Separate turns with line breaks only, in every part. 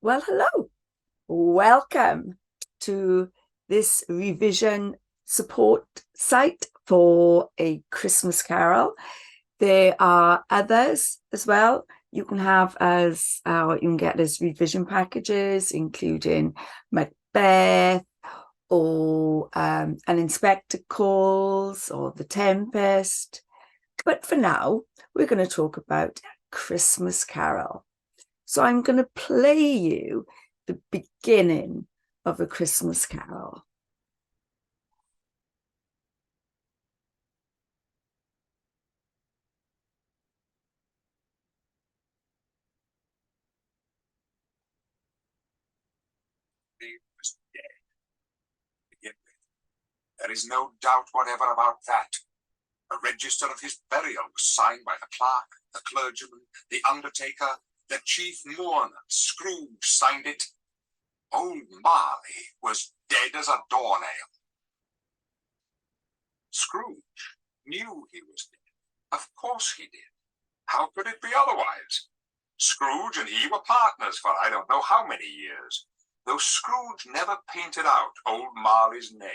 Well, hello. Welcome to this revision support site for A Christmas Carol. There are others as well. You can have you can get as revision packages, including Macbeth or An Inspector Calls or The Tempest. But for now, we're going to talk about Christmas Carol. So I'm going to play you the beginning of A Christmas Carol.
He was dead. Begin with. There is no doubt whatever about that. A register of his burial was signed by the clerk, the clergyman, the undertaker, the chief mourner. Scrooge signed it. Old Marley was dead as a doornail. Scrooge knew he was dead. Of course he did. How could it be otherwise? Scrooge and he were partners for I don't know how many years, though Scrooge never painted out old Marley's name.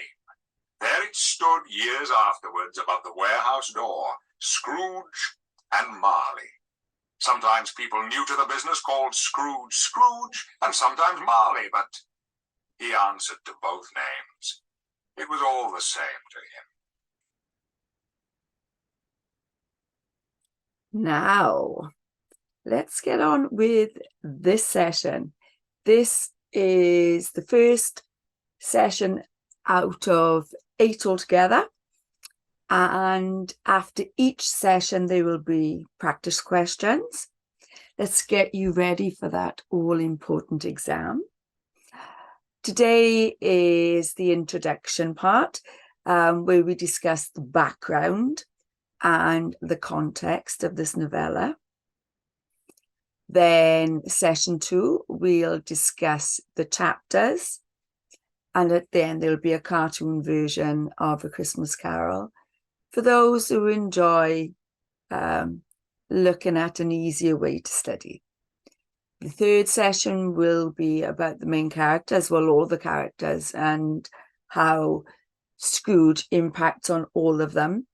There it stood years afterwards above the warehouse door, Scrooge and Marley. Sometimes people new to the business called Scrooge Scrooge, and sometimes Marley, but he answered to both names. It was all the same to him.
Now, let's get on with this session. This is the first session out of 8 altogether. And after each session, there will be practice questions. Let's get you ready for that all-important exam. Today is the introduction part, where we discuss the background and the context of this novella. Then session 2, we'll discuss the chapters. And at the end, there'll be a cartoon version of A Christmas Carol for those who enjoy looking at an easier way to study. The third session will be about the main characters, well, all the characters, and how Scrooge impacts on all of them.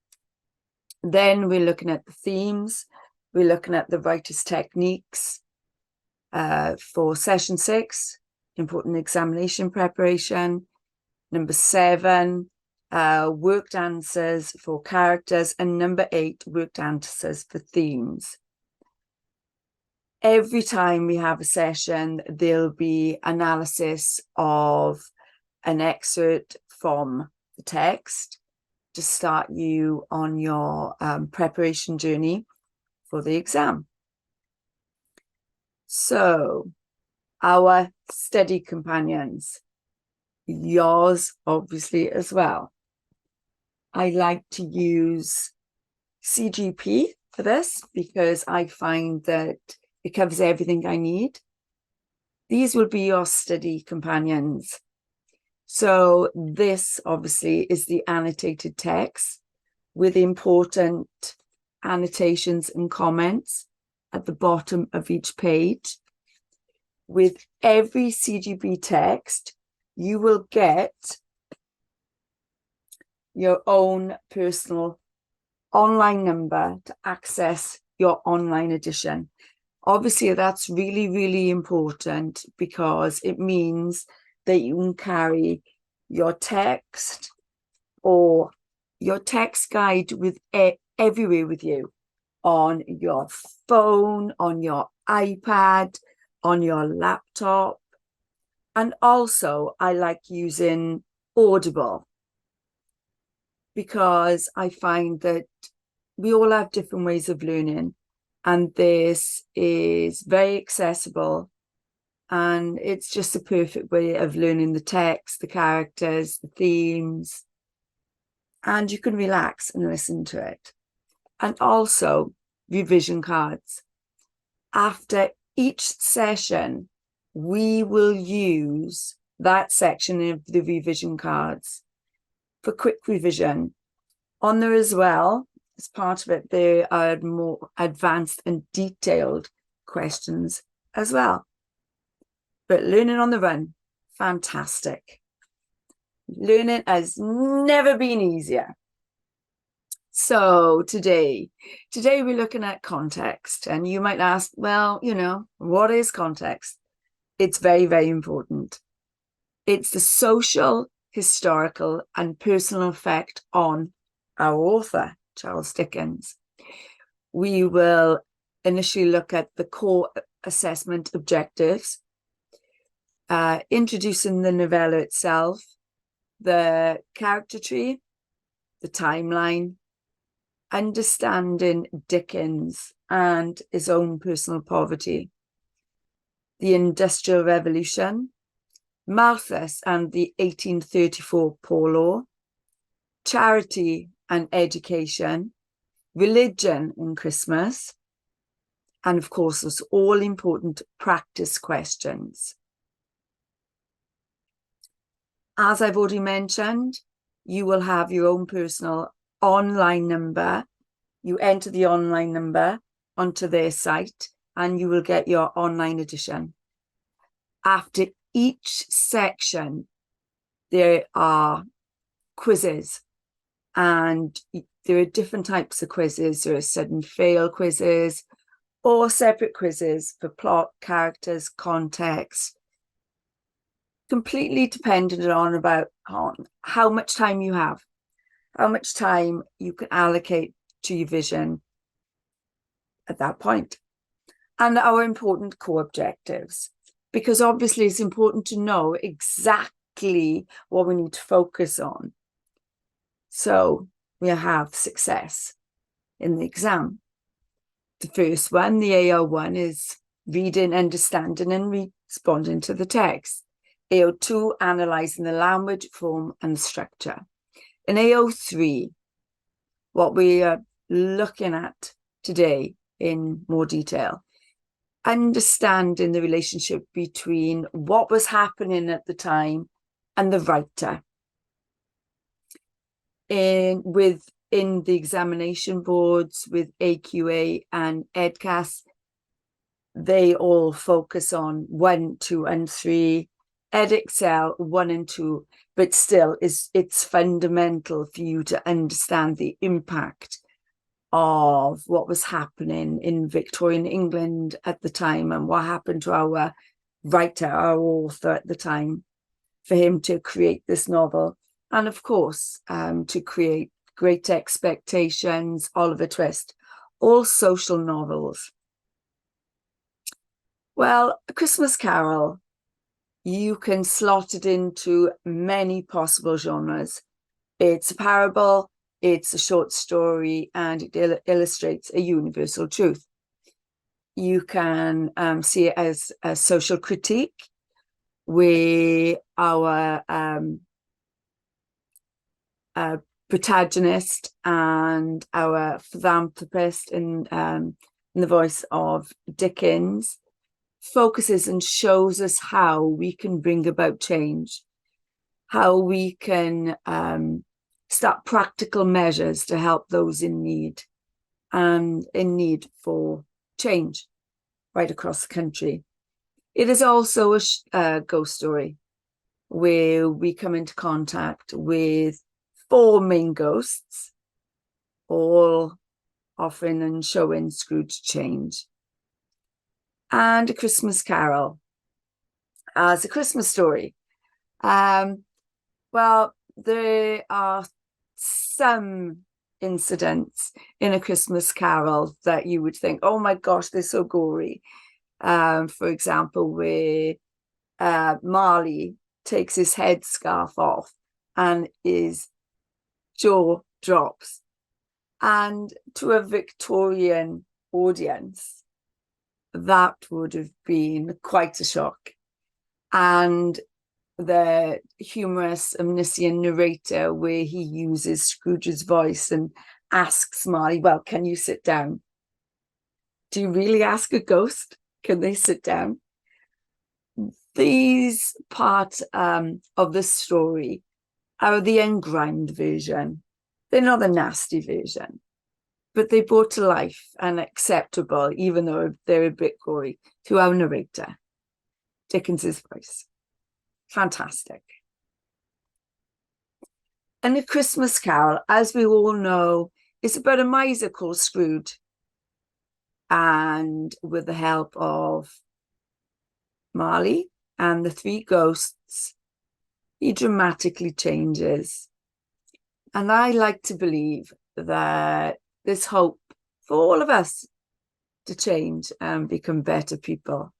Then we're looking at the themes. We're looking at the writer's techniques. For session 6, important examination preparation. Number 7, worked answers for characters. And number 8, worked answers for themes. Every time we have a session, there'll be analysis of an excerpt from the text to start you on your preparation journey for the exam. So, our study companions, yours obviously as well. I like to use CGP for this because I find that it covers everything I need. These will be your study companions. So this obviously is the annotated text with important annotations and comments at the bottom of each page. With every CGP text, you will get your own personal online number to access your online edition. Obviously, that's really, really important because it means that you can carry your text or your text guide with everywhere with you, on your phone, on your iPad, on your laptop. And also, I like using Audible because I find that we all have different ways of learning, and this is very accessible, and it's just a perfect way of learning the text, the characters, the themes, and you can relax and listen to it. And also revision cards. After each session, we will use that section of the revision cards for quick revision. On there as well, as part of it, there are more advanced and detailed questions as well. But learning on the run, fantastic. Learning has never been easier. So today we're looking at context, and you might ask, well, what is context? It's very, very important. It's the social, historical, and personal effect on our author, Charles Dickens. We will initially look at the core assessment objectives, introducing the novella itself, the character tree, the timeline, understanding Dickens and his own personal poverty, the Industrial Revolution, Malthus and the 1834 Poor Law, charity and education, religion and Christmas, and of course, those all important practice questions. As I've already mentioned, you will have your own personal online number. You enter the online number onto their site and you will get your online edition. After each section, there are quizzes, and there are different types of quizzes. There are sudden fail quizzes or separate quizzes for plot, characters, context, completely dependent on how much time you have, how much time you can allocate to your vision at that point, and our important core objectives, because obviously it's important to know exactly what we need to focus on. So we have success in the exam. The first one, the AO1, is reading, understanding, and responding to the text. AO2, analysing the language, form, and structure. In AO3, what we are looking at today in more detail, understanding the relationship between what was happening at the time and the writer. Within the examination boards with AQA and EdCAS, they all focus on 1, 2, and 3. EdExcel 1 and 2, but still it's fundamental for you to understand the impact of what was happening in Victorian England at the time and what happened to our writer, our author at the time, for him to create this novel. And of course, to create Great Expectations, Oliver Twist, all social novels. Well, A Christmas Carol, you can slot it into many possible genres. It's a parable, it's a short story, and it illustrates a universal truth. You can see it as a social critique, where our protagonist and our philanthropist in the voice of Dickens focuses and shows us how we can bring about change, how we can start practical measures to help those in need and in need for change right across the country. It is also a ghost story where we come into contact with 4 main ghosts, all offering and showing Scrooge change. And A Christmas Carol as a Christmas story. Well, there are some incidents in A Christmas Carol that you would think, oh my gosh, they're so gory. For example, where Marley takes his headscarf off and his jaw drops. And to a Victorian audience, that would have been quite a shock. And the humorous, omniscient narrator, where he uses Scrooge's voice and asks Marley, well, can you sit down? Do you really ask a ghost? Can they sit down? These parts of the story are the ungrimed version. They're not the nasty version, but they brought to life and acceptable, even though they're a bit gory, to our narrator. Dickens's voice. Fantastic. And A Christmas Carol, as we all know, is about a miser called Scrooge. And with the help of Marley and the three ghosts, he dramatically changes. And I like to believe that there's hope for all of us to change and become better people.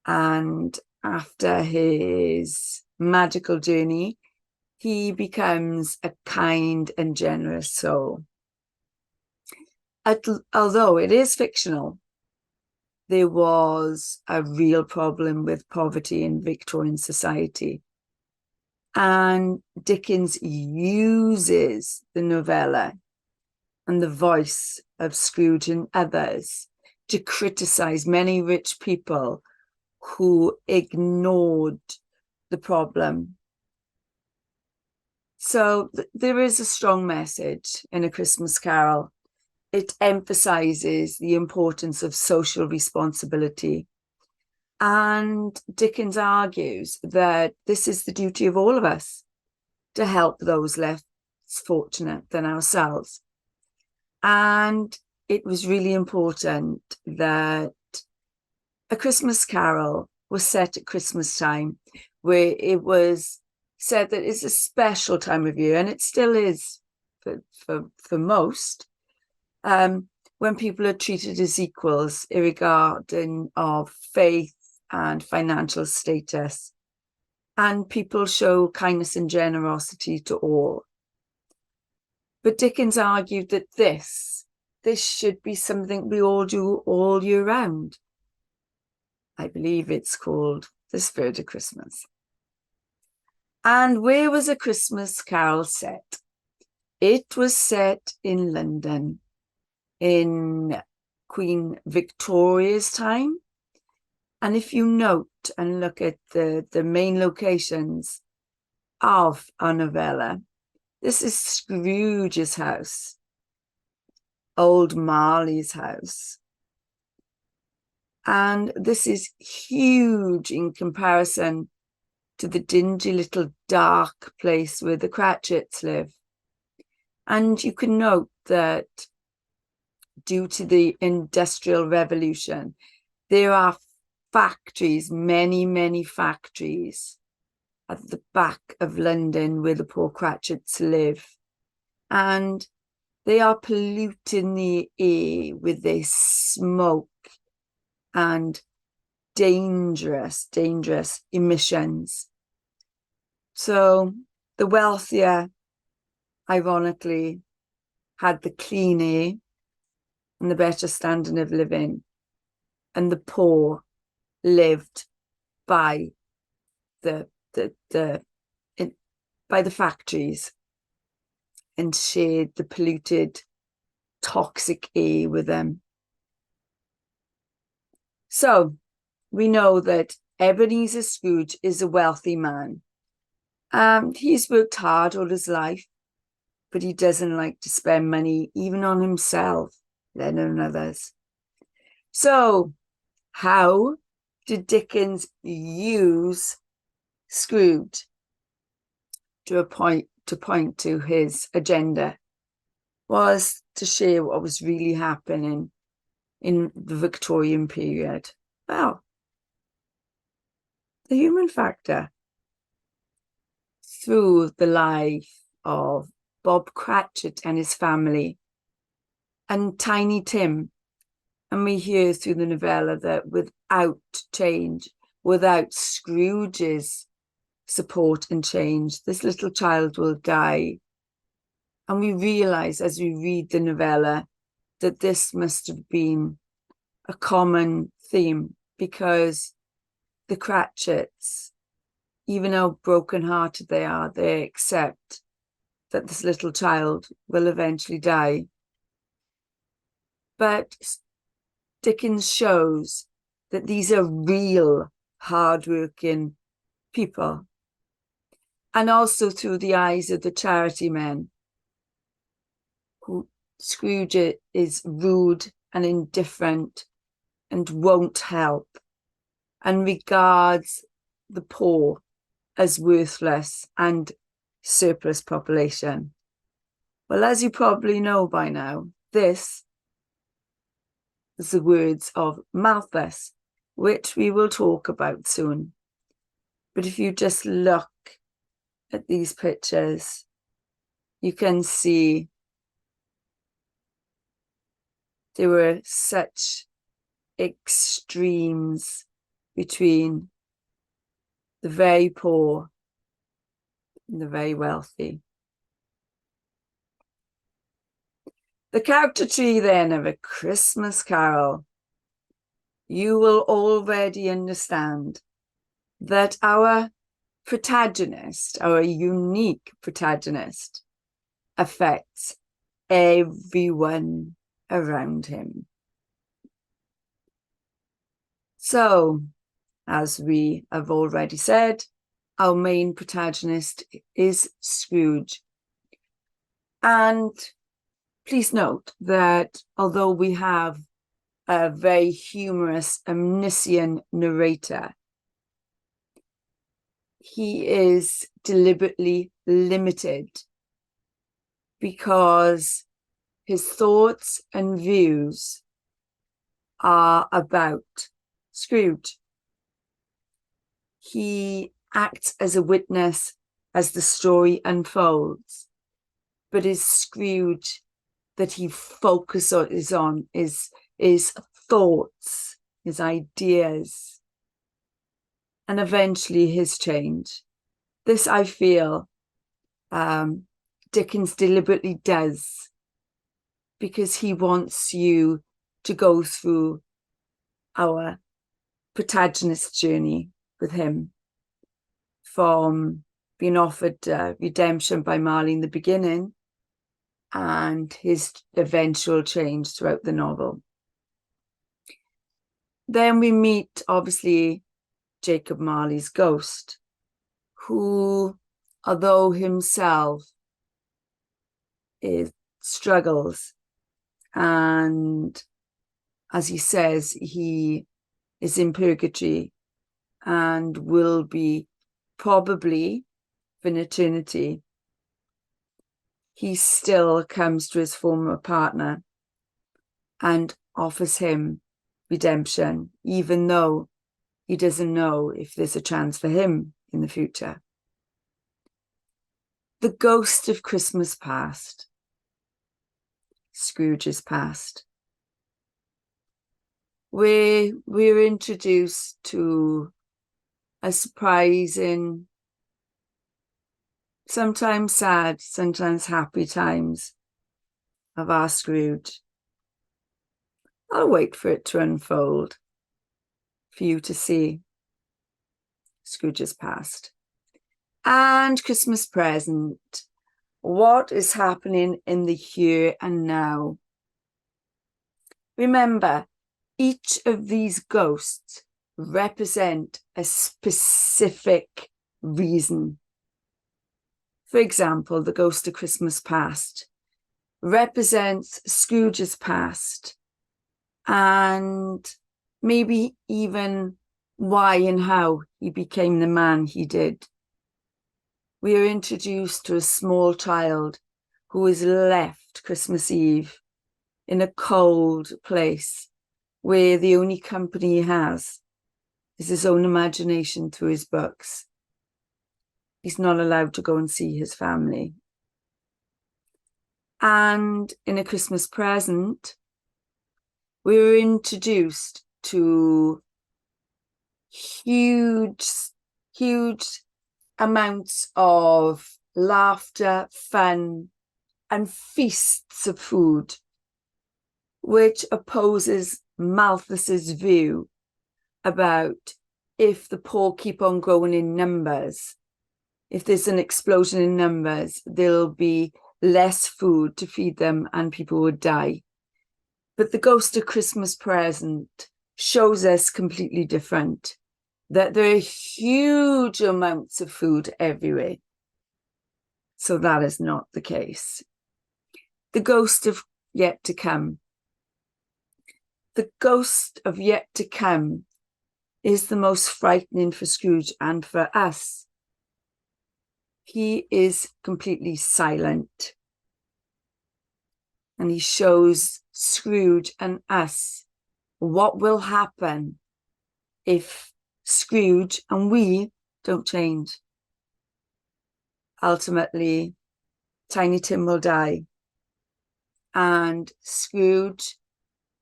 And after his magical journey, he becomes a kind and generous soul. Although it is fictional, there was a real problem with poverty in Victorian society. And Dickens uses the novella and the voice of Scrooge and others to criticize many rich people who ignored the problem. So there is a strong message in A Christmas Carol. It emphasizes the importance of social responsibility. And Dickens argues that this is the duty of all of us to help those less fortunate than ourselves. And it was really important that A Christmas Carol was set at Christmas time, where it was said that it's a special time of year, and it still is for most, when people are treated as equals, irregarding of faith and financial status, and people show kindness and generosity to all. But Dickens argued that this should be something we all do all year round. I believe it's called The Spirit of Christmas. And where was A Christmas Carol set? It was set in London in Queen Victoria's time. And if you note and look at the main locations of our novella, this is Scrooge's house, old Marley's house. And this is huge in comparison to the dingy little dark place where the Cratchits live. And you can note that due to the Industrial Revolution, there are factories, many factories at the back of London where the poor Cratchits live. And they are polluting the air with their smoke and dangerous emissions. So the wealthier, ironically, had the clean air and the better standard of living, and the poor lived by the factories and shared the polluted, toxic air with them. So we know that Ebenezer Scrooge is a wealthy man. He's worked hard all his life, but he doesn't like to spend money even on himself, let alone others. So how did Dickens use Scrooge to point to his agenda? Was to share what was really happening in the Victorian period. Well, the human factor through the life of Bob Cratchit and his family and Tiny Tim. And we hear through the novella that without change, without Scrooge's support and change, this little child will die. And we realize as we read the novella that this must have been a common theme, because the Cratchits, even how broken-hearted they are, they accept that this little child will eventually die. But Dickens shows that these are real hard-working people. And also through the eyes of the charity men, who Scrooge is rude and indifferent and won't help. and regards the poor as worthless and surplus population. Well, as you probably know by now, this is the words of Malthus, which we will talk about soon. But if you just look at these pictures, you can see there were such extremes between the very poor and the very wealthy. The character tree then of A Christmas Carol. You will already understand that our protagonist, our unique protagonist, affects everyone around him. So, as we have already said, our main protagonist is Scrooge. And please note that although we have a very humorous, omniscient narrator, he is deliberately limited because his thoughts and views are about Scrooge. He acts as a witness as the story unfolds, but his Scrooge that he focuses on is thoughts, his ideas, and eventually his change. This, I feel, Dickens deliberately does because he wants you to go through our protagonist's journey with him, from being offered redemption by Marley in the beginning and his eventual change throughout the novel. Then we meet, obviously, Jacob Marley's ghost, who, although himself struggles, and as he says, he is in purgatory and will be probably for an eternity, he still comes to his former partner and offers him redemption, even though he doesn't know if there's a chance for him in the future. The ghost of Christmas past, Scrooge's past. We're introduced to a surprising, sometimes sad, sometimes happy times of our Scrooge. I'll wait for it to unfold for you to see Scrooge's past. And Christmas present. What is happening in the here and now? Remember, each of these ghosts represent a specific reason. For example, the ghost of Christmas past represents Scrooge's past and maybe even why and how he became the man he did. We are introduced to a small child who is left Christmas Eve in a cold place where the only company he has is his own imagination through his books. He's not allowed to go and see his family. And in A Christmas Present, we were introduced to huge amounts of laughter, fun, and feasts of food, which opposes Malthus's view about if the poor keep on growing in numbers, if there's an explosion in numbers, there'll be less food to feed them and people would die. But the ghost of Christmas Present shows us completely different, that there are huge amounts of food everywhere. So that is not the case. The ghost of yet to come. The ghost of yet to come is the most frightening for Scrooge and for us. He is completely silent. And he shows Scrooge and us what will happen if Scrooge and we don't change. Ultimately, Tiny Tim will die, and Scrooge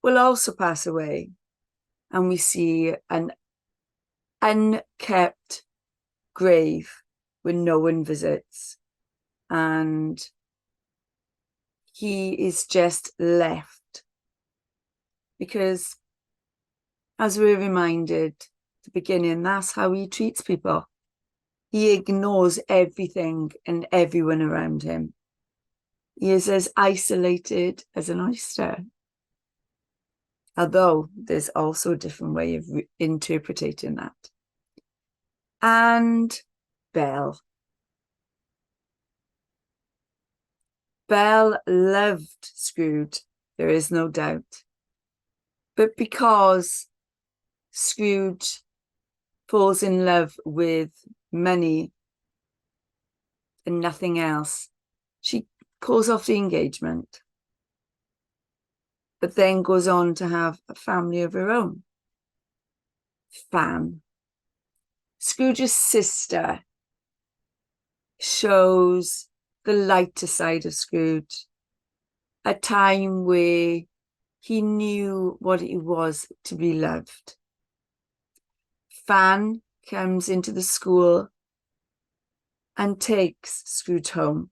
will also pass away, and we see an unkept grave where no one visits, and he is just left. Because, as we're reminded at the beginning, that's how he treats people. He ignores everything and everyone around him. He is as isolated as an oyster. Although there's also a different way of interpreting that. And Belle. Belle loved Scrooge, there is no doubt. But because Scrooge falls in love with money and nothing else, she calls off the engagement, but then goes on to have a family of her own. Fan. Scrooge's sister shows the lighter side of Scrooge, a time where he knew what it was to be loved. Fan comes into the school and takes Scrooge home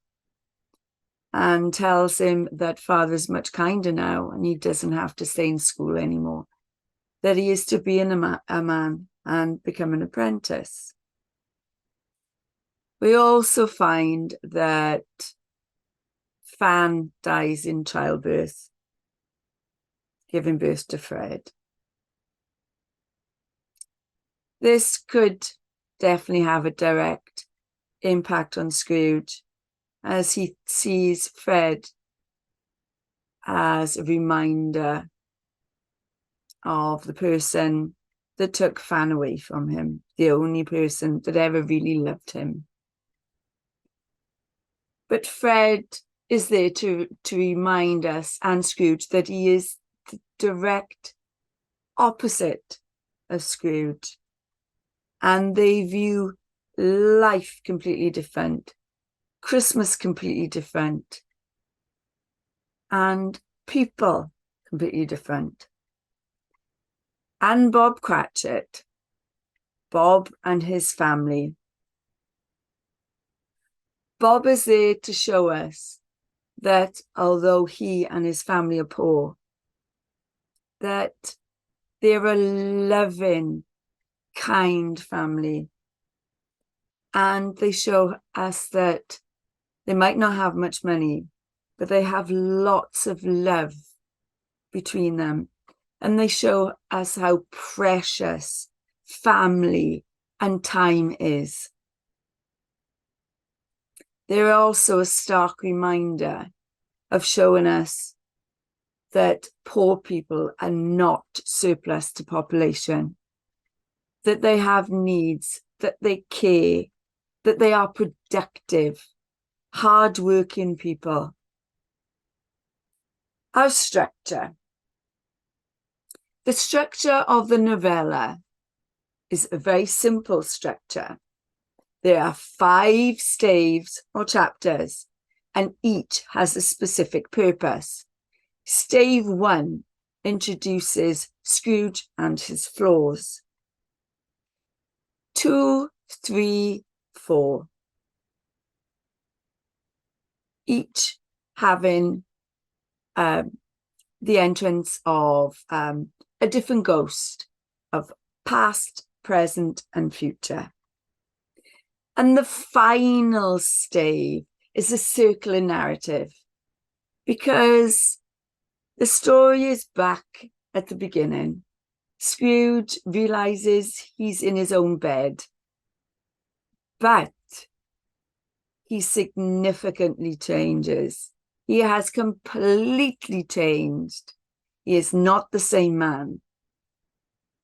and tells him that father's much kinder now and he doesn't have to stay in school anymore, that he is to be a man and become an apprentice. We also find that Fan dies in childbirth, giving birth to Fred. This could definitely have a direct impact on Scrooge, as he sees Fred as a reminder of the person that took Fan away from him, the only person that ever really loved him. But Fred is there to remind us and Scrooge that he is the direct opposite of Scrooge. And they view life completely different, Christmas completely different, and people completely different. And Bob Cratchit, Bob and his family. Bob is there to show us that although he and his family are poor, that they're a loving, kind family. And they show us that they might not have much money, but they have lots of love between them. And they show us how precious family and time is. They're also a stark reminder of showing us that poor people are not surplus to population, that they have needs, that they care, that they are productive, hard-working people. Our structure. The structure of the novella is a very simple structure. There are 5 staves or chapters, and each has a specific purpose. Stave 1 introduces Scrooge and his flaws. 2, 3, 4. Each having the entrance of a different ghost of past, present, and future. And the final stave is a circular narrative, because the story is back at the beginning. Scrooge realizes he's in his own bed, but he significantly changes. He has completely changed. He is not the same man.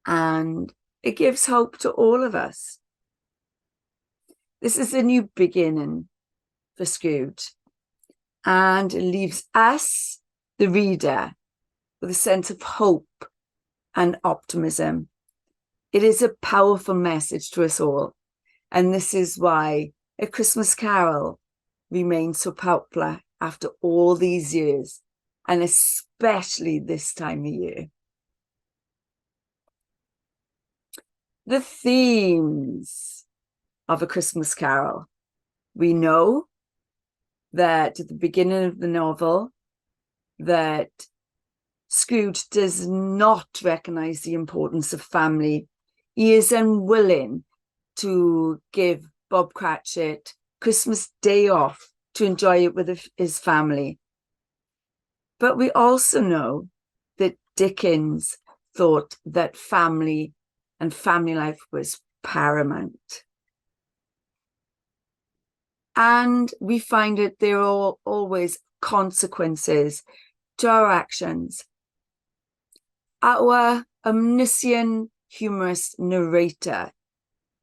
And It gives hope to all of us. This is a new beginning for Scrooge, and it leaves us, the reader, with a sense of hope and optimism. It is a powerful message to us all, and this is why A Christmas Carol remains so popular after all these years, and especially this time of year. The themes of A Christmas Carol. We know that at the beginning of the novel that Scrooge does not recognize the importance of family. He is unwilling to give Bob Cratchit Christmas Day off to enjoy it with his family. But we also know that Dickens thought that family and family life was paramount. And we find that there are always consequences to our actions. Our omniscient, humorous narrator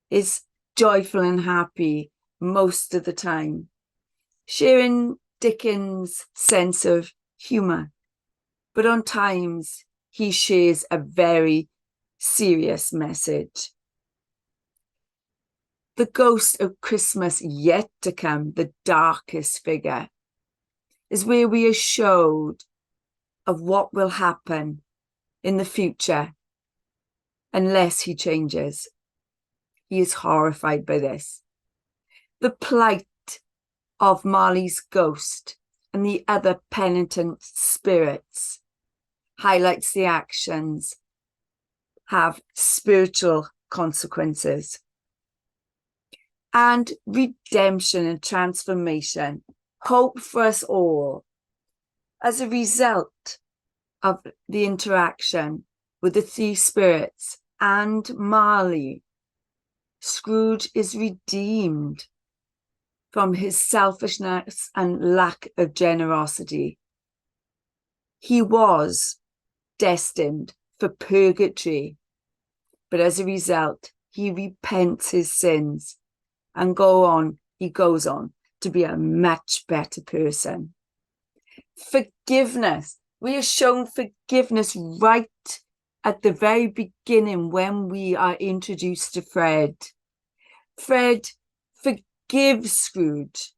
is joyful and happy most of the time, sharing Dickens' sense of humour. But on times, he shares a very serious message. The ghost of Christmas yet to come, the darkest figure, is where we are showed of what will happen in the future unless he changes. He is horrified by this. The plight of Marley's ghost and the other penitent spirits highlights the actions have spiritual consequences. And redemption and transformation, hope for us all. As a result of the interaction with the three spirits and Marley, Scrooge is redeemed from his selfishness and lack of generosity. He was destined for purgatory, but as a result, he repents his sins and he goes on to be a much better person. Forgiveness. We are shown forgiveness right at the very beginning when we are introduced to Fred. Fred forgives Scrooge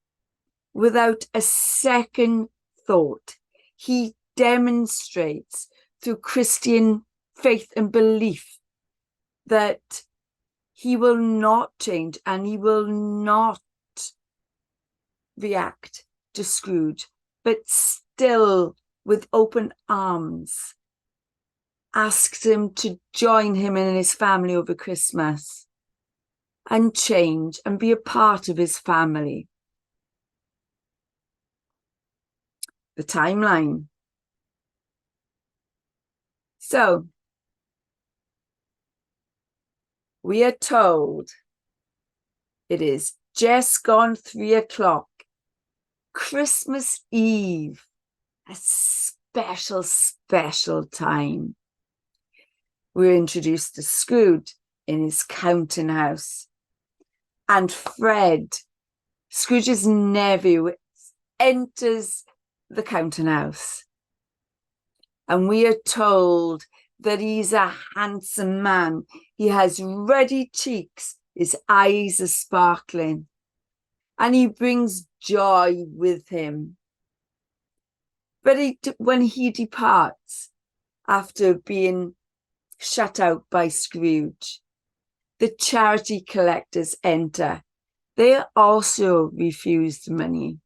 without a second thought. He demonstrates through Christian faith and belief that he will not change and he will not react to Scrooge, but still with open arms asks him to join him and his family over Christmas and change and be a part of his family. The timeline. So, we are told it is just gone 3 o'clock, Christmas Eve, a special, special time. We're introduced to Scrooge in his counting house. And Fred, Scrooge's nephew, enters the counting house. And we are told that he's a handsome man. He has ruddy cheeks. His eyes are sparkling. And he brings joy with him. But when he departs, after being shut out by Scrooge, the charity collectors enter. They also refused money.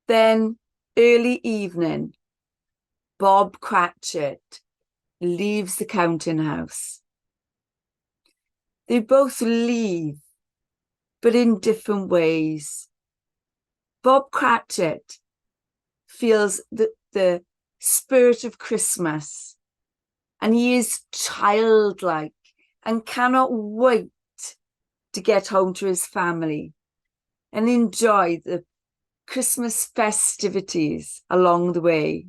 Then, early evening, Bob Cratchit leaves the counting house. They both leave, but in different ways. Bob Cratchit feels the spirit of Christmas, and he is childlike and cannot wait to get home to his family and enjoy the Christmas festivities along the way.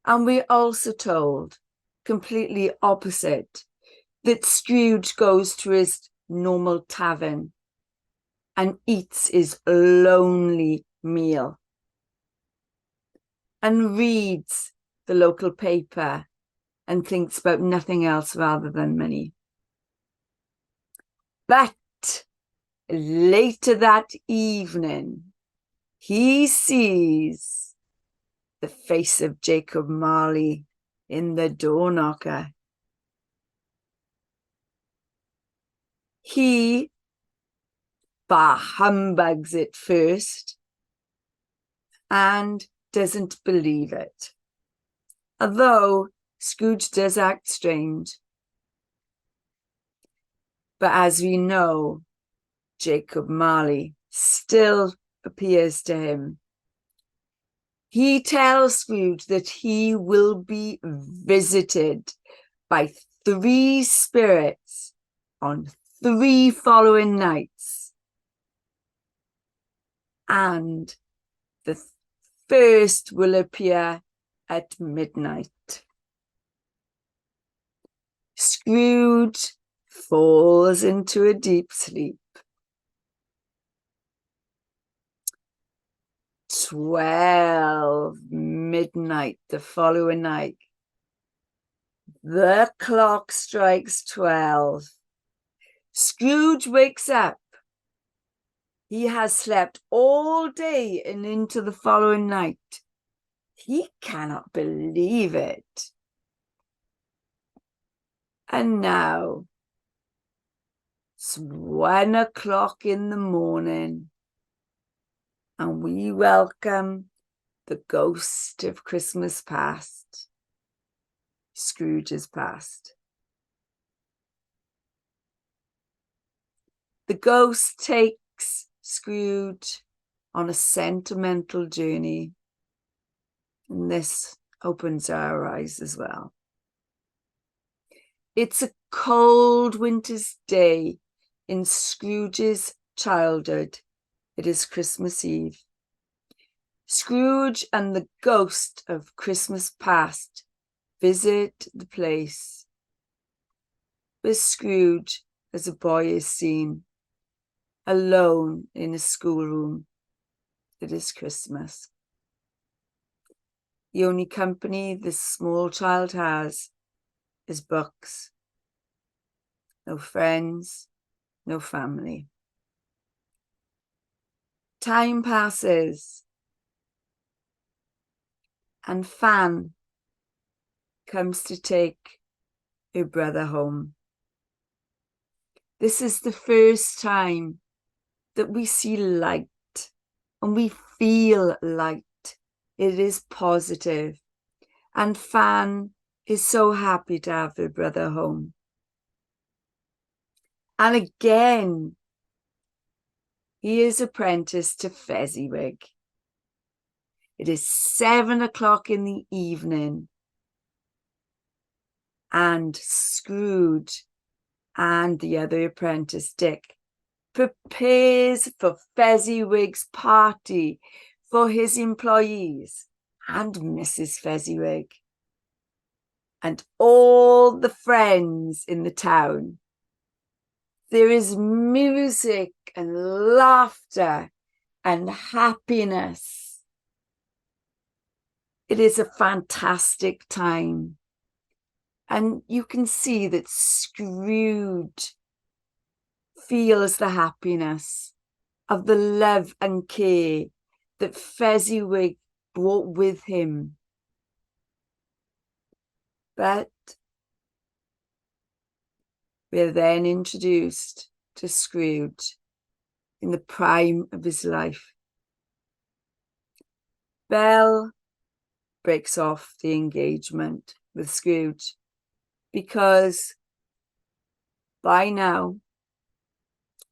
And we're also told completely opposite, that Scrooge goes to his normal tavern and eats his lonely meal and reads the local paper and thinks about nothing else rather than money. But later that evening, he sees the face of Jacob Marley in the door knocker. He bah humbugs it first and doesn't believe it. Although Scrooge does act strange. But as we know, Jacob Marley still appears to him. He tells Scrooge that he will be visited by 3 spirits on 3 following nights. And the first will appear at midnight. Scrooge falls into a deep sleep. 12 midnight the following night. The clock strikes 12. Scrooge wakes up. He has slept all day and into the following night. He cannot believe it. And now it's 1 o'clock in the morning, and we welcome the ghost of Christmas past, Scrooge's past. The ghost takes Scrooge on a sentimental journey, and this opens our eyes as well. It's a cold winter's day in Scrooge's childhood. It is Christmas Eve. Scrooge and the ghost of Christmas past visit the place where Scrooge as a boy is seen, alone in a schoolroom. It is Christmas. The only company this small child has is books. No friends, no family. Time passes, and Fan comes to take her brother home. This is the first time that we see light and we feel light. It is positive, and Fan is so happy to have her brother home. And again, he is apprenticed to Fezziwig. It is 7 o'clock in the evening, and Scrooge and the other apprentice, Dick, prepares for Fezziwig's party for his employees and Mrs. Fezziwig and all the friends in the town. There is music and laughter and happiness. It is a fantastic time. And you can see that Scrooge feels the happiness of the love and care that Fezziwig brought with him. But we're then introduced to Scrooge in the prime of his life. Belle breaks off the engagement with Scrooge because by now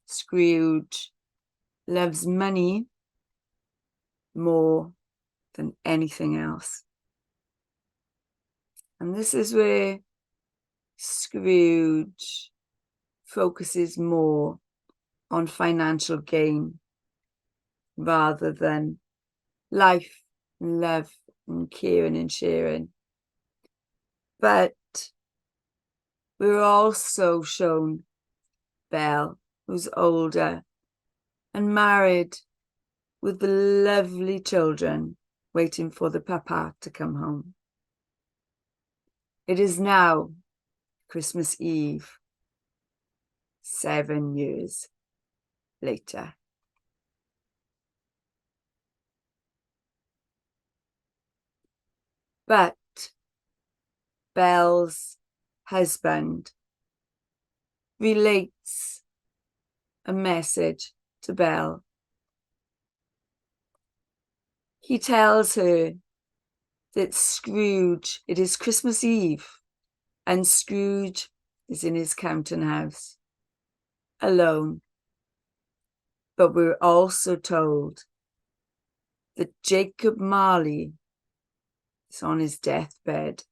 Scrooge loves money more than anything else. And this is where Scrooge focuses more on financial gain rather than life and love and caring and sharing. But we're also shown Belle, who's older and married with the lovely children waiting for the papa to come home. It is now Christmas Eve, 7 years later. But Belle's husband relates a message to Belle. He tells her that Scrooge, it is Christmas Eve, and Scrooge is in his counting house, alone. But we're also told that Jacob Marley is on his deathbed,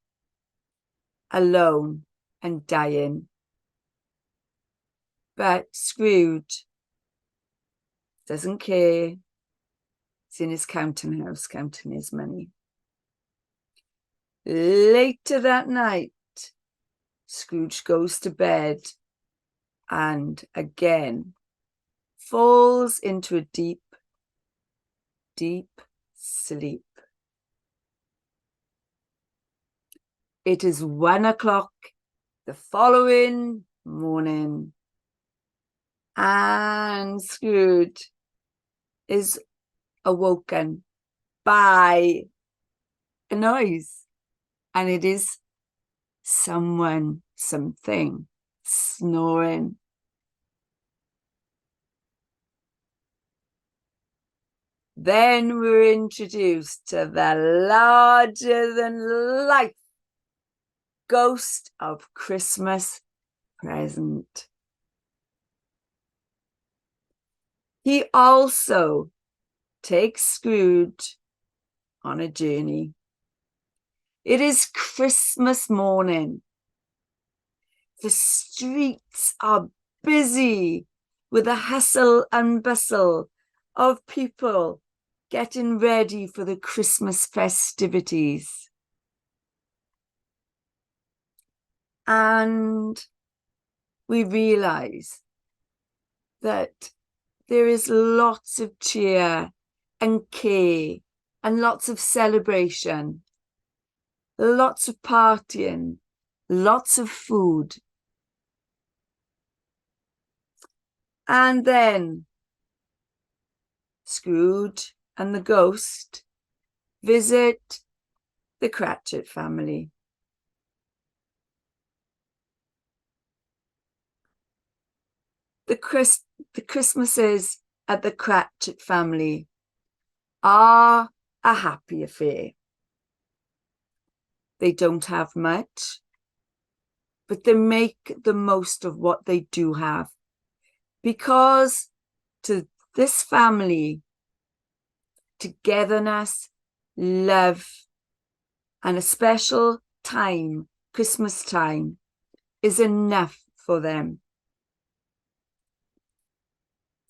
alone and dying. But Scrooge doesn't care. He's in his counting house, counting his money. Later that night, Scrooge goes to bed and again falls into a deep, deep sleep. It is 1 o'clock the following morning, and Scrooge is awoken by a noise, and it is someone, something snoring. Then we're introduced to the larger-than-life ghost of Christmas present. He also takes Scrooge on a journey. It is Christmas morning. The streets are busy with the hustle and bustle of people getting ready for the Christmas festivities. And we realize that there is lots of cheer and care and lots of celebration, lots of partying, lots of food. And then Scrooge and the ghost visit the Cratchit family. The Christmases at the Cratchit family are a happy affair. They don't have much, but they make the most of what they do have, because to this family, togetherness, love, and a special time, Christmas time, is enough for them.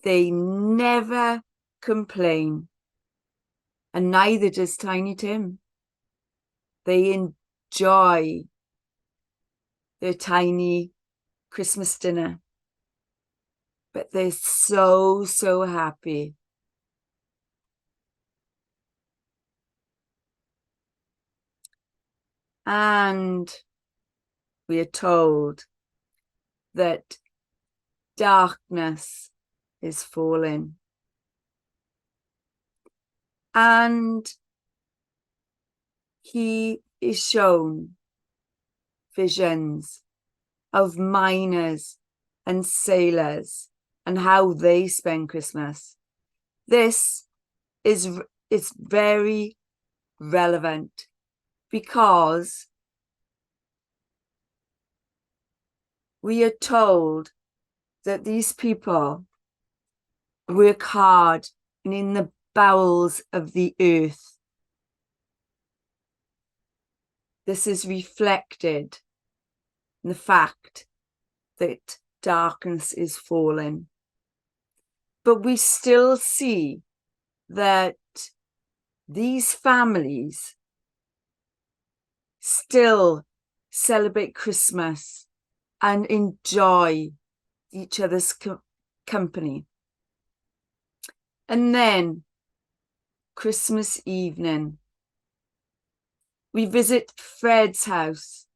They never complain, and neither does Tiny Tim. They enjoy their tiny Christmas dinner, but they're so, so happy. And we are told that darkness is falling. And he is shown visions of miners and sailors and how they spend Christmas. This is very relevant, because we are told that these people work hard and in the bowels of the earth. This is reflected in the fact that darkness is falling. But we still see that these families still celebrate Christmas and enjoy each other's company. And then Christmas evening, we visit Fred's house.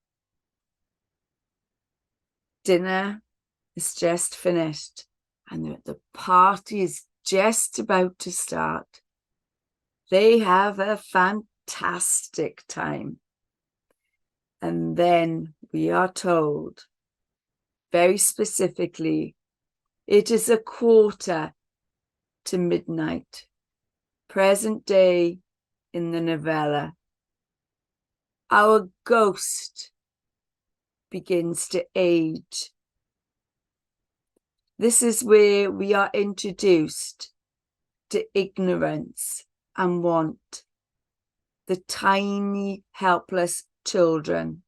Dinner is just finished and the party is just about to start. They have a fantastic time. And then we are told, very specifically, it is 1:15 present day in the novella. Our ghost begins to age. This is where we are introduced to ignorance and want, the tiny, helpless children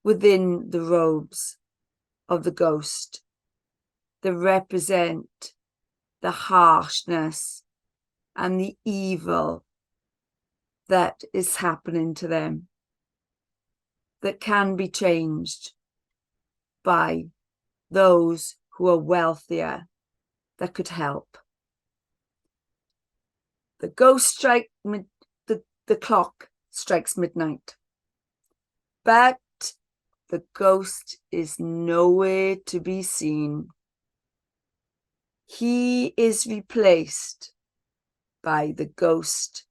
within the robes of the ghost that represent the harshness and the evil that is happening to them, that can be changed by those who are wealthier that could help. The clock strikes midnight, but the ghost is nowhere to be seen. He is replaced by the ghost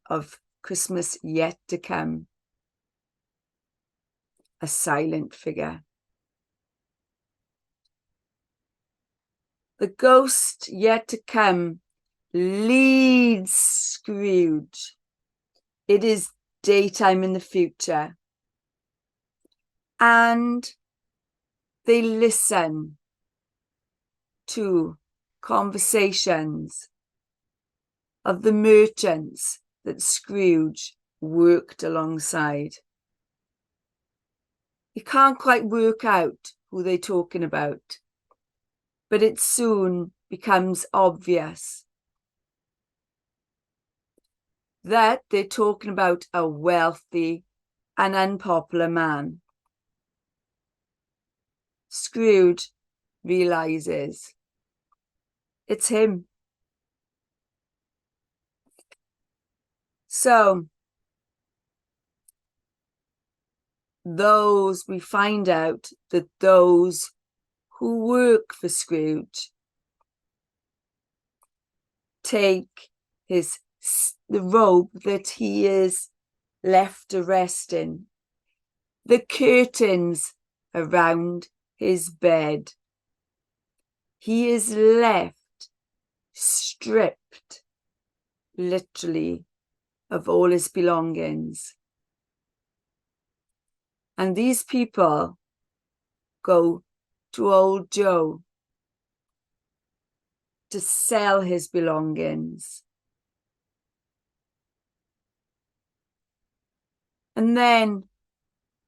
of Christmas yet to come, a silent figure. The ghost yet to come leads Scrooge. It is daytime in the future. And they listen to conversations of the merchants that Scrooge worked alongside. He can't quite work out who they're talking about, but it soon becomes obvious that they're talking about a wealthy and unpopular man. Scrooge realizes it's him. So we find out that those who work for Scrooge take the robe that he is left to rest in, the curtains around his bed. He is left stripped, literally, of all his belongings. And these people go to old Joe to sell his belongings. And then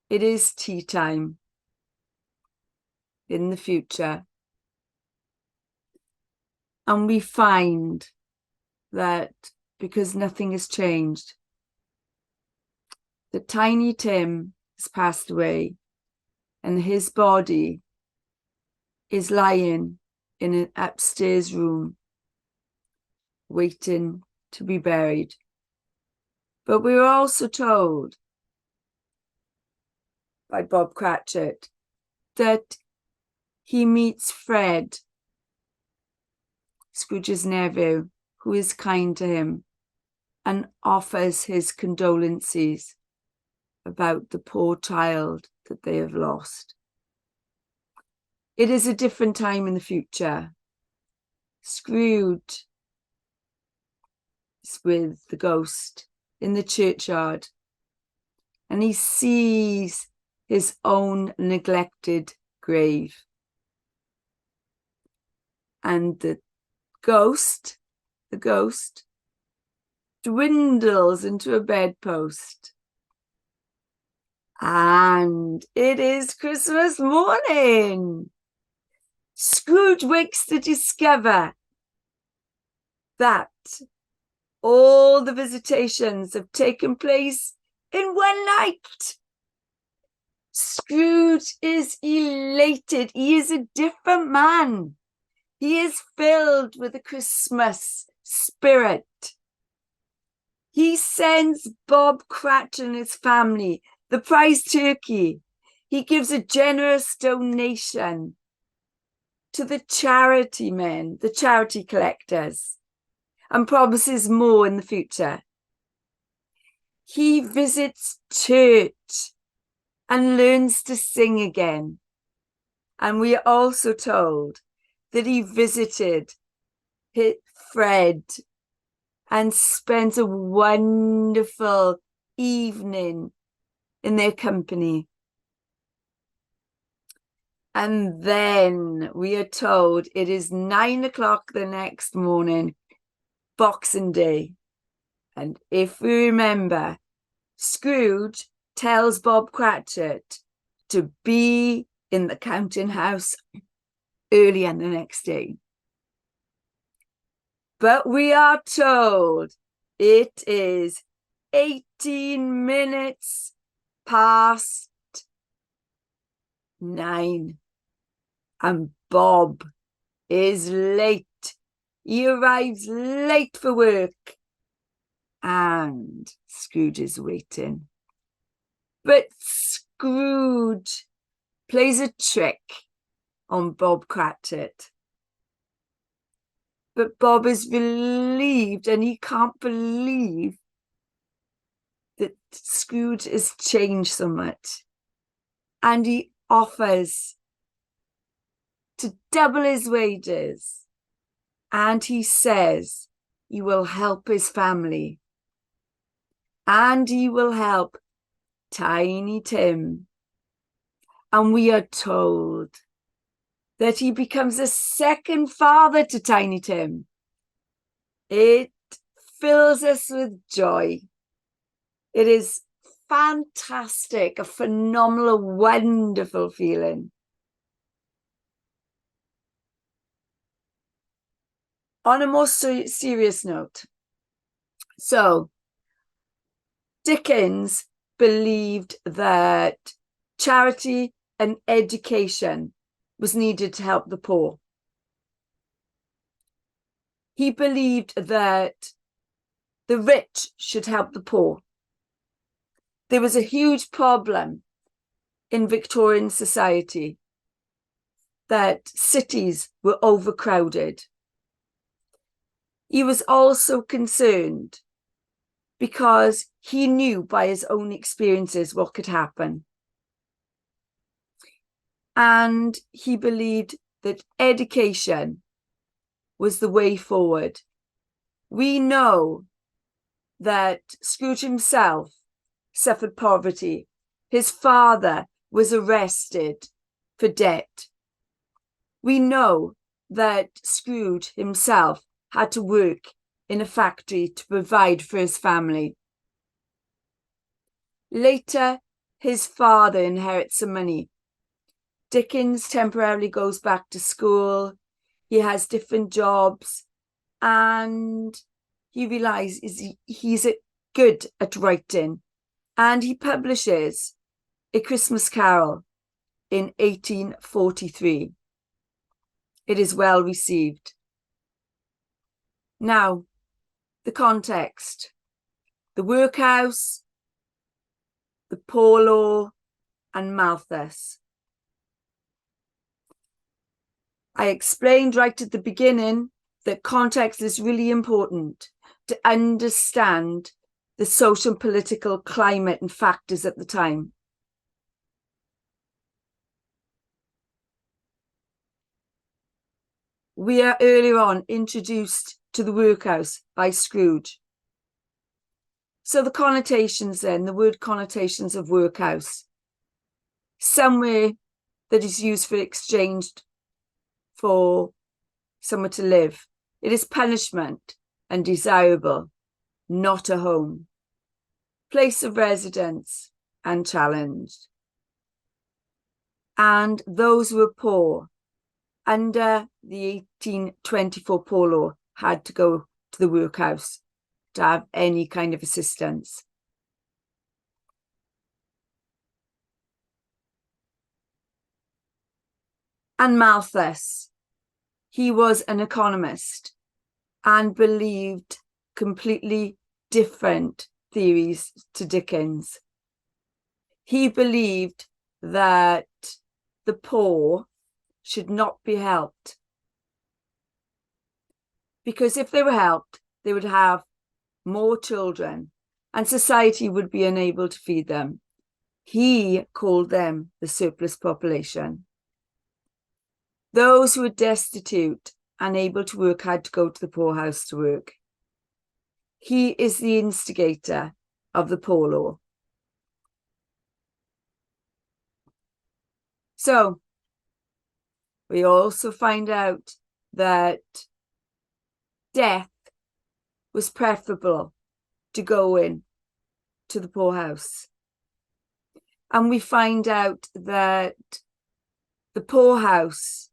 it is tea time in the future. And we find that because nothing has changed, that Tiny Tim has passed away and his body is lying in an upstairs room waiting to be buried. But we were also told by Bob Cratchit that he meets Fred, Scrooge's nephew, who is kind to him and offers his condolences about the poor child that they have lost. It is a different time in the future. Scrooge is with the ghost in the churchyard and he sees his own neglected grave. And the ghost dwindles into a bedpost. And it is Christmas morning. Scrooge wakes to discover that all the visitations have taken place in one night. Scrooge is elated. He is a different man. He is filled with the Christmas spirit. He sends Bob Cratchit and his family the prize turkey. He gives a generous donation to the charity men, the charity collectors, and promises more in the future. He visits church and learns to sing again. And we are also told that he visited Fred and spends a wonderful evening in their company. And then we are told it is 9 o'clock the next morning, Boxing Day. And if we remember, Scrooge tells Bob Cratchit to be in the counting house early on the next day. But we are told it is 18 minutes past 9. And Bob is late. He arrives late for work. And Scrooge is waiting. But Scrooge plays a trick on Bob Cratchit. But Bob is relieved, and he can't believe that Scrooge has changed so much. And he offers to double his wages. And he says he will help his family. And he will help Tiny Tim. And we are told that he becomes a second father to Tiny Tim. It fills us with joy. It is fantastic, a phenomenal, wonderful feeling. On a more serious note, so Dickens believed that charity and education was needed to help the poor. He believed that the rich should help the poor. There was a huge problem in Victorian society that cities were overcrowded. He was also concerned because he knew by his own experiences what could happen. And he believed that education was the way forward. We know that Scrooge himself suffered poverty. His father was arrested for debt. We know that Scrooge himself had to work in a factory to provide for his family. Later, his father inherits some money. Dickens temporarily goes back to school. He has different jobs, and he realizes he's good at writing, and he publishes A Christmas Carol in 1843. It is well received. Now, the context: the workhouse, the poor law, and Malthus. I explained right at the beginning that context is really important to understand the social and political climate and factors at the time. We are earlier on introduced to the workhouse by Scrooge. So the connotations then, the word connotations of workhouse, somewhere that is used for exchanged for somewhere to live. It is punishment and desirable, not a home. Place of residence and challenged. And those who were poor under the 1824 poor law had to go to the workhouse to have any kind of assistance. And Malthus, he was an economist and believed completely different theories to Dickens. He believed that the poor should not be helped, because if they were helped, they would have more children and society would be unable to feed them. He called them the surplus population. Those who were destitute, unable to work, had to go to the poorhouse to work. He is the instigator of the poor law. So we also find out that death was preferable to going to the poorhouse. And we find out that the poorhouse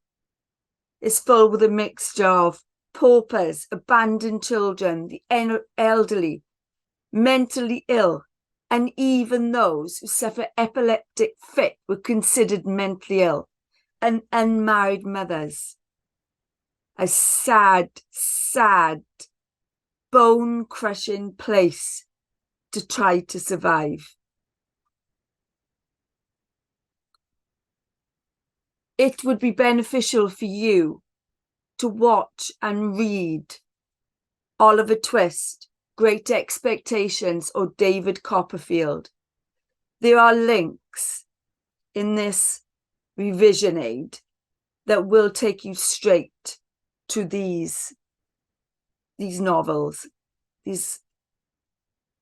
is full with a mixture of paupers, abandoned children, the elderly, mentally ill, and even those who suffer epileptic fit were considered mentally ill, and unmarried mothers. A sad, sad, bone-crushing place to try to survive. It would be beneficial for you to watch and read Oliver Twist, Great Expectations, or David Copperfield. There are links in this revision aid that will take you straight to these novels, these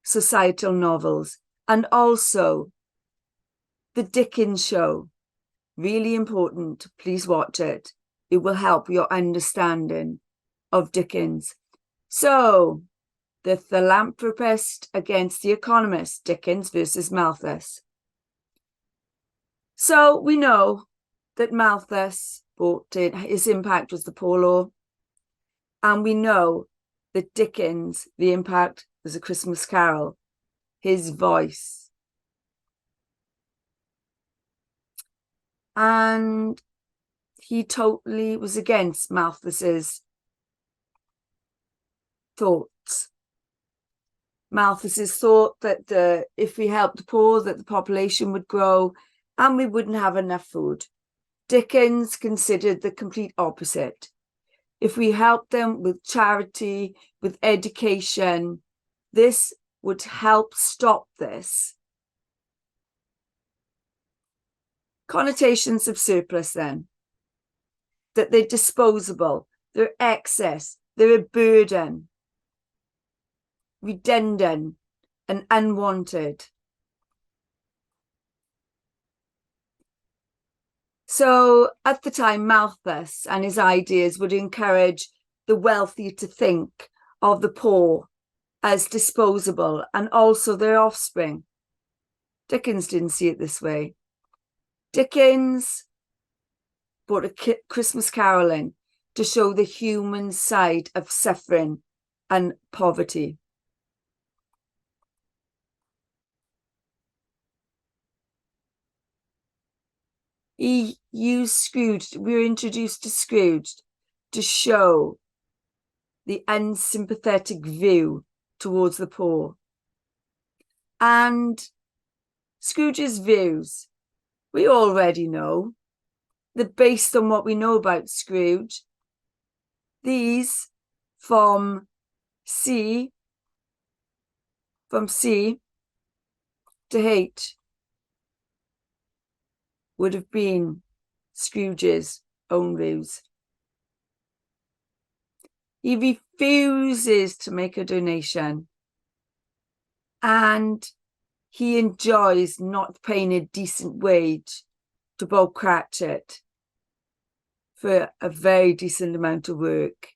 societal novels, and also the Dickens show. Really important. Please watch it. It will help your understanding of Dickens. So, the philanthropist against the economist, Dickens versus Malthus. So we know that Malthus brought in, his impact was the poor law. And we know that Dickens, the impact was A Christmas Carol, his voice. And he totally was against Malthus's thoughts. Malthus's thought that if we helped the poor, that the population would grow and we wouldn't have enough food. Dickens considered the complete opposite. If we helped them with charity, with education, this would help stop this. Connotations of surplus then, that they're disposable, they're excess, they're a burden, redundant and unwanted. So at the time, Malthus and his ideas would encourage the wealthy to think of the poor as disposable and also their offspring. Dickens didn't see it this way. Dickens brought A Christmas Carol in to show the human side of suffering and poverty. He used Scrooge, we were introduced to Scrooge to show the unsympathetic view towards the poor. And Scrooge's views, we already know that based on what we know about Scrooge, these from C to H would have been Scrooge's own views. He refuses to make a donation and he enjoys not paying a decent wage to Bob Cratchit for a very decent amount of work.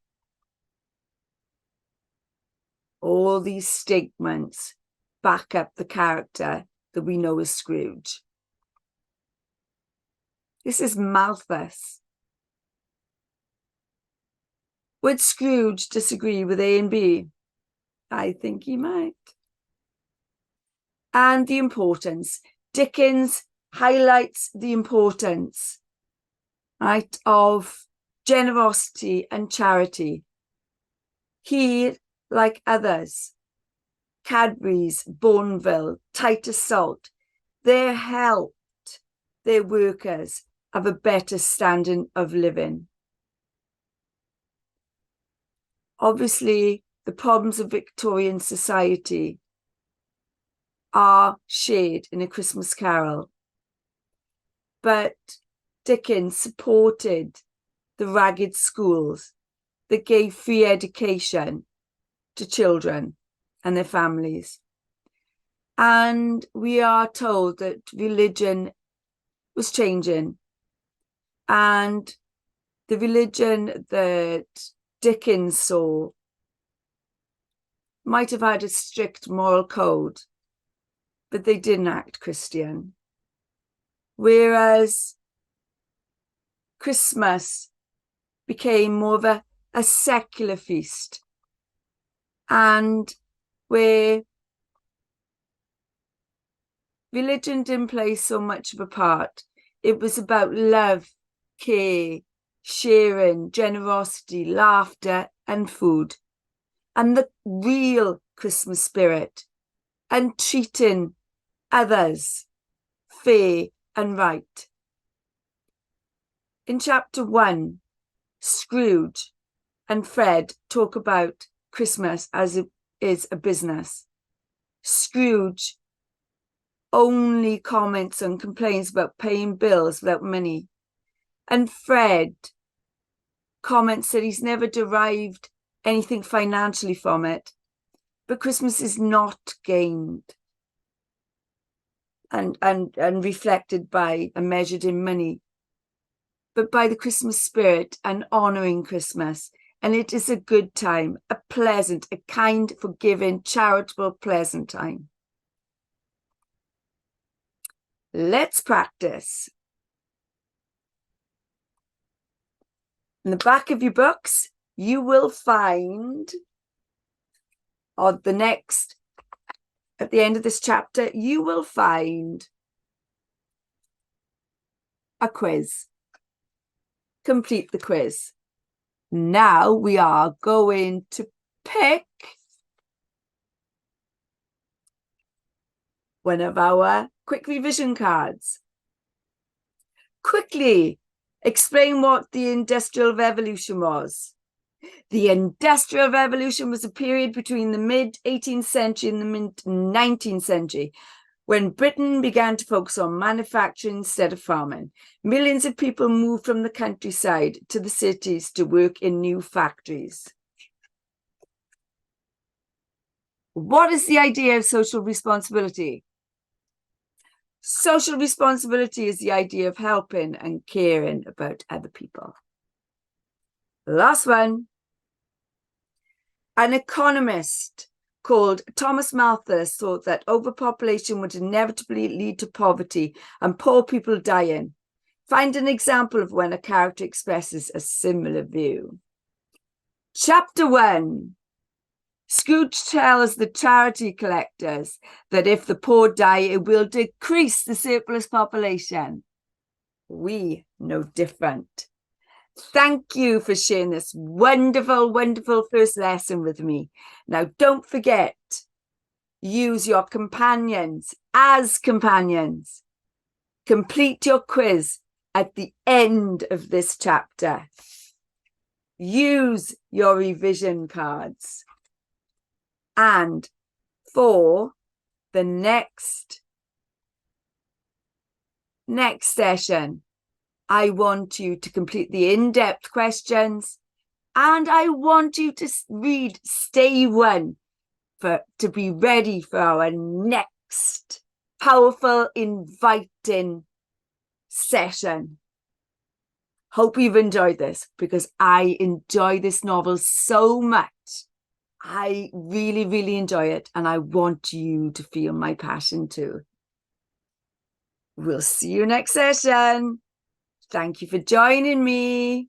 All these statements back up the character that we know as Scrooge. This is Malthus. Would Scrooge disagree with A and B? I think he might. And the importance. Dickens highlights the importance right, of generosity and charity. He, like others, Cadbury's, Bourneville, Titus Salt, they helped their workers have a better standard of living. Obviously, the problems of Victorian society are shared in A Christmas Carol, but Dickens supported the ragged schools that gave free education to children and their families. And we are told that religion was changing, and the religion that Dickens saw might have had a strict moral code, but they didn't act Christian. Whereas Christmas became more of a secular feast, and where religion didn't play so much of a part. It was about love, care, sharing, generosity, laughter, and food, and the real Christmas spirit, and treating others fair and right. In chapter 1, Scrooge and Fred talk about Christmas as it is a business. Scrooge only comments and complains about paying bills without money. And Fred comments that he's never derived anything financially from it. But Christmas is not gained and reflected by and measured in money, but by the Christmas spirit and honouring Christmas. And it is a good time, a pleasant, a kind, forgiving, charitable, pleasant time. Let's practice. In the back of your books, you will find, or at the end of this chapter, you will find a quiz. Complete the quiz. Now we are going to pick one of our quick revision cards. Quickly explain what the Industrial Revolution was. The Industrial Revolution was a period between the mid-18th century and the mid-19th century when Britain began to focus on manufacturing instead of farming. Millions of people moved from the countryside to the cities to work in new factories. What is the idea of social responsibility? Social responsibility is the idea of helping and caring about other people. Last one. An economist called Thomas Malthus thought that overpopulation would inevitably lead to poverty and poor people dying. Find an example of when a character expresses a similar view. Chapter 1. Scrooge tells the charity collectors that if the poor die, it will decrease the surplus population. We know different. Thank you for sharing this wonderful, wonderful first lesson with me. Now, don't forget, use your companions as companions. Complete your quiz at the end of this chapter. Use your revision cards. And for the next session, I want you to complete the in-depth questions, and I want you to read Stay 1 to be ready for our next powerful, inviting session. Hope you've enjoyed this, because I enjoy this novel so much. I really, really enjoy it, and I want you to feel my passion too. We'll see you next session. Thank you for joining me.